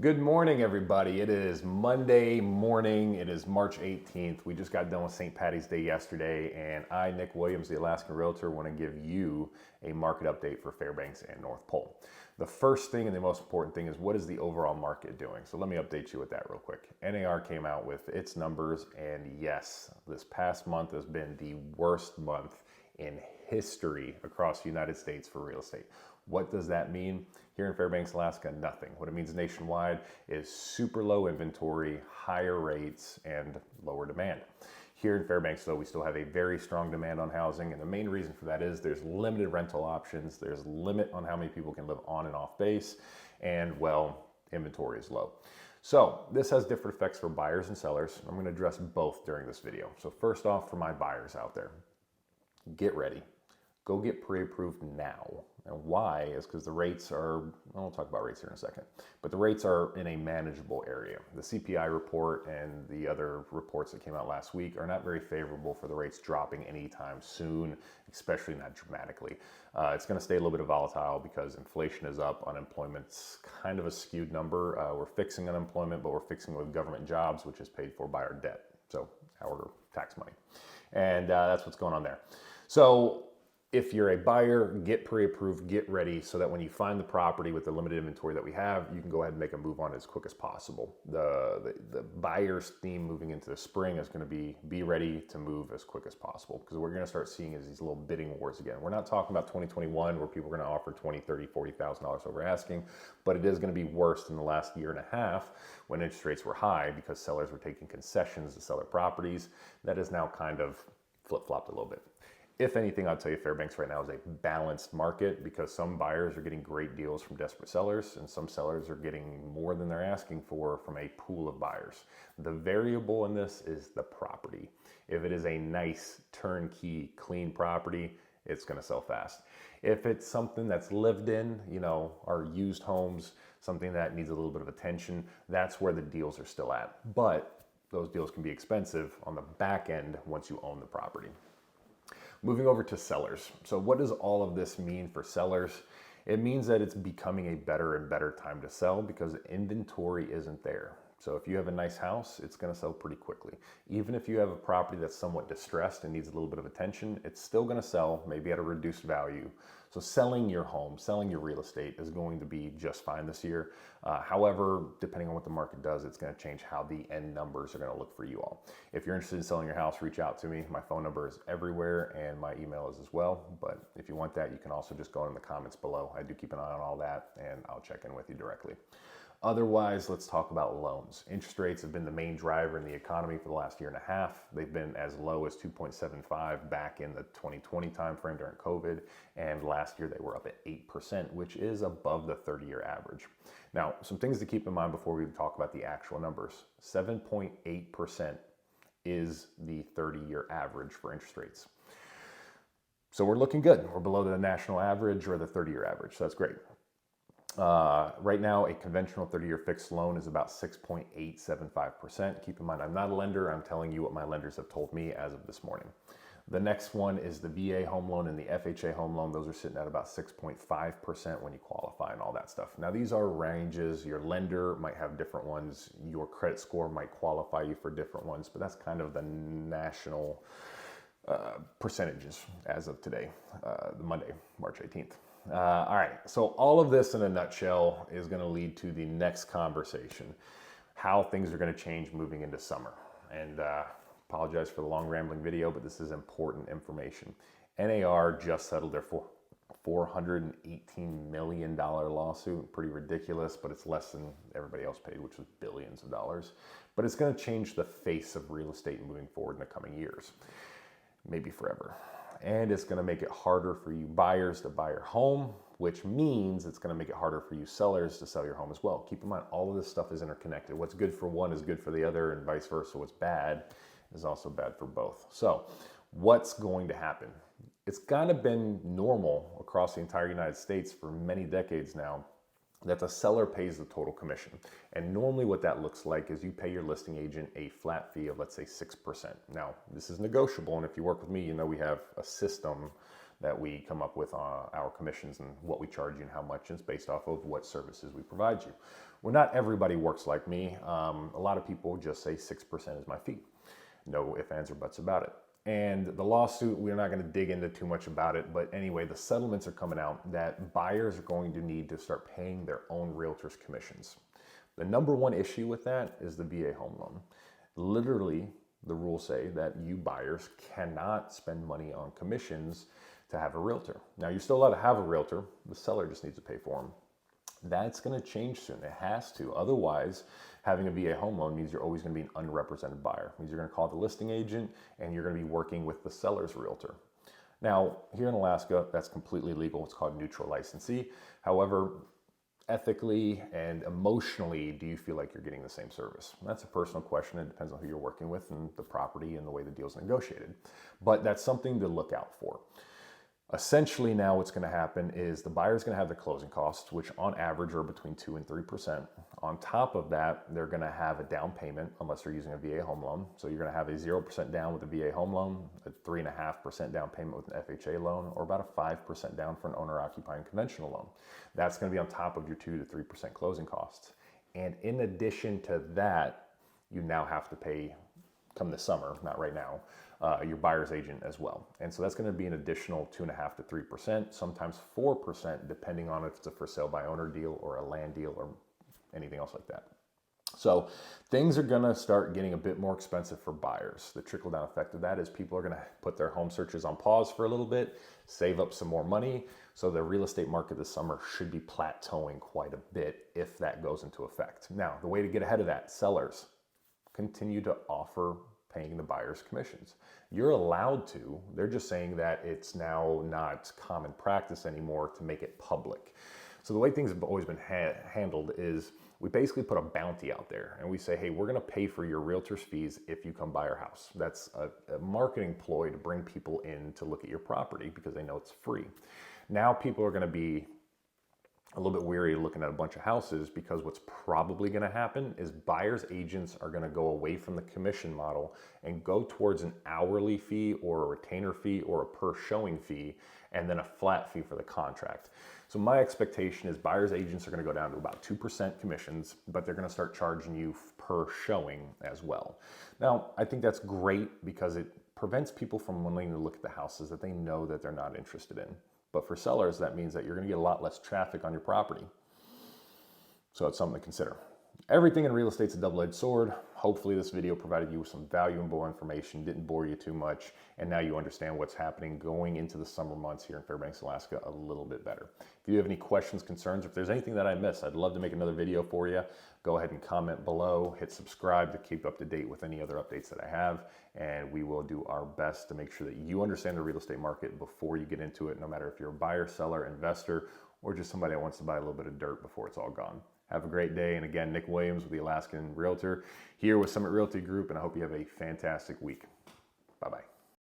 Good morning, everybody. It is Monday morning. It is March 18th. We just got done with St. Patty's Day yesterday, and I, Nick Williams, the Alaskan Realtor, want to give you a market update for Fairbanks and North Pole. The first thing and the most important thing is, what is the overall market doing? So let me update you with that real quick. NAR came out with its numbers, and yes, this past month has been the worst month in history across the United States for real estate. What does that mean? Here in Fairbanks, Alaska, nothing. What it means nationwide is super low inventory, higher rates, and lower demand. Here in Fairbanks, though, we still have a very strong demand on housing, and the main reason for that is there's limited rental options, there's limit on how many people can live on and off base, and, well, inventory is low. So this has different effects for buyers and sellers. I'm going to address both during this video. So first off, for my buyers out there, get ready. Go get pre-approved now. And why is because the rates are, I'll talk about rates here in a second, but the rates are in a manageable area. The CPI report and the other reports that came out last week are not very favorable for the rates dropping anytime soon, especially not dramatically. It's going to stay a little bit volatile because inflation is up, unemployment's kind of a skewed number. We're fixing unemployment, but we're fixing with government jobs, which is paid for by our debt, so our tax money. And that's what's going on there. So if you're a buyer, get pre-approved, get ready so that when you find the property with the limited inventory that we have, you can go ahead and make a move on it as quick as possible. The buyer's theme moving into the spring is going to be ready to move as quick as possible, because what we're going to start seeing is these little bidding wars again. We're not talking about 2021 where people are going to offer $20,000, $30,000, $40,000 over asking, but it is going to be worse than the last year and a half when interest rates were high because sellers were taking concessions to sell their properties. That is now kind of flip-flopped a little bit. If anything, I'll tell you Fairbanks right now is a balanced market because some buyers are getting great deals from desperate sellers and some sellers are getting more than they're asking for from a pool of buyers. The variable in this is the property. If it is a nice turnkey, clean property, it's going to sell fast. If it's something that's lived in, our used homes, something that needs a little bit of attention, that's where the deals are still at. But those deals can be expensive on the back end once you own the property. Moving over to sellers. So what does all of this mean for sellers? It means that it's becoming a better and better time to sell because inventory isn't there. So if you have a nice house, it's going to sell pretty quickly. Even if you have a property that's somewhat distressed and needs a little bit of attention, it's still going to sell, maybe at a reduced value. So selling your home, selling your real estate is going to be just fine this year. However, depending on what the market does, it's going to change how the end numbers are going to look for you all. If you're interested in selling your house, reach out to me. My phone number is everywhere and my email is as well. But if you want that, you can also just go in the comments below. I do keep an eye on all that and I'll check in with you directly. Otherwise, let's talk about loans. Interest rates have been the main driver in the economy for the last year and a half. They've been as low as 2.75 back in the 2020 timeframe during COVID, and last year they were up at 8%, which is above the 30-year average. Now, some things to keep in mind before we talk about the actual numbers. 7.8% is the 30-year average for interest rates. So we're looking good. We're below the national average or the 30-year average, so that's great. Right now, a conventional 30-year fixed loan is about 6.875%. Keep in mind, I'm not a lender. I'm telling you what my lenders have told me as of this morning. The next one is the VA home loan and the FHA home loan. Those are sitting at about 6.5% when you qualify and all that stuff. Now, these are ranges. Your lender might have different ones. Your credit score might qualify you for different ones, but that's kind of the national percentages as of today, the Monday, March 18th. All right, so all of this in a nutshell is going to lead to the next conversation, how things are going to change moving into summer. And apologize for the long rambling video, but this is important information. NAR just settled their $418 million lawsuit. Pretty ridiculous, but it's less than everybody else paid, which was billions of dollars. But it's going to change the face of real estate moving forward in the coming years, maybe forever. And it's going to make it harder for you buyers to buy your home, which means it's going to make it harder for you sellers to sell your home as well. Keep in mind, all of this stuff is interconnected. What's good for one is good for the other, and vice versa. What's bad is also bad for both. So what's going to happen? It's kind of been normal across the entire United States for many decades now that the seller pays the total commission. And normally what that looks like is you pay your listing agent a flat fee of, let's say, 6%. Now, this is negotiable, and if you work with me, you know we have a system that we come up with our commissions and what we charge you and how much, and it's based off of what services we provide you. Well, not everybody works like me. A lot of people just say 6% is my fee. No ifs, ands, or buts about it. And the lawsuit, we're not going to dig into too much about it, but anyway, the settlements are coming out that buyers are going to need to start paying their own realtors' commissions. The number one issue with that is the VA home loan. Literally, the rules say that you buyers cannot spend money on commissions to have a realtor. Now, you're still allowed to have a realtor. The seller just needs to pay for them. That's going to change soon. It has to. Otherwise, having a VA home loan means you're always going to be an unrepresented buyer. It means you're going to call the listing agent and you're going to be working with the seller's realtor. Now, here in Alaska, that's completely legal. It's called neutral licensee. However, ethically and emotionally, do you feel like you're getting the same service? That's a personal question. It depends on who you're working with and the property and the way the deal's negotiated. But that's something to look out for. Essentially now what's going to happen is the buyer's going to have the closing costs, which on average are between 2 and 3%. On top of that, they're going to have a down payment unless they're using a VA home loan. So you're going to have a 0% down with a VA home loan, a 3.5% down payment with an FHA loan, or about a 5% down for an owner-occupying conventional loan. That's going to be on top of your 2 to 3% closing costs. And in addition to that, you now have to pay, come this summer, not right now, your buyer's agent as well. And so that's going to be an additional 2.5 to 3%, sometimes 4%, depending on if it's a for sale by owner deal or a land deal or anything else like that. So things are going to start getting a bit more expensive for buyers. The trickle down effect of that is people are going to put their home searches on pause for a little bit, save up some more money. So the real estate market this summer should be plateauing quite a bit if that goes into effect. Now, the way to get ahead of that, sellers continue to offer paying the buyer's commissions. You're allowed to. They're just saying that it's now not common practice anymore to make it public. So the way things have always been handled is we basically put a bounty out there and we say, hey, we're going to pay for your realtor's fees if you come buy our house. That's a marketing ploy to bring people in to look at your property because they know it's free. Now people are going to be a little bit weary looking at a bunch of houses because what's probably going to happen is buyers agents are going to go away from the commission model and go towards an hourly fee or a retainer fee or a per showing fee and then a flat fee for the contract. So my expectation is buyers agents are going to go down to about 2% commissions, but they're going to start charging you per showing as well. Now, I think that's great because it prevents people from wanting to look at the houses that they know that they're not interested in. But for sellers, that means that you're going to get a lot less traffic on your property. So it's something to consider. Everything in real estate is a double-edged sword. Hopefully this video provided you with some valuable information, didn't bore you too much, and now you understand what's happening going into the summer months here in Fairbanks, Alaska a little bit better. If you have any questions, concerns, if there's anything that I missed, I'd love to make another video for you. Go ahead and comment below, hit subscribe to keep up to date with any other updates that I have, and we will do our best to make sure that you understand the real estate market before you get into it, no matter if you're a buyer, seller, investor, or just somebody that wants to buy a little bit of dirt before it's all gone. Have a great day. And again, Nick Williams with the Alaskan Realtor here with Summit Realty Group, and I hope you have a fantastic week. Bye-bye.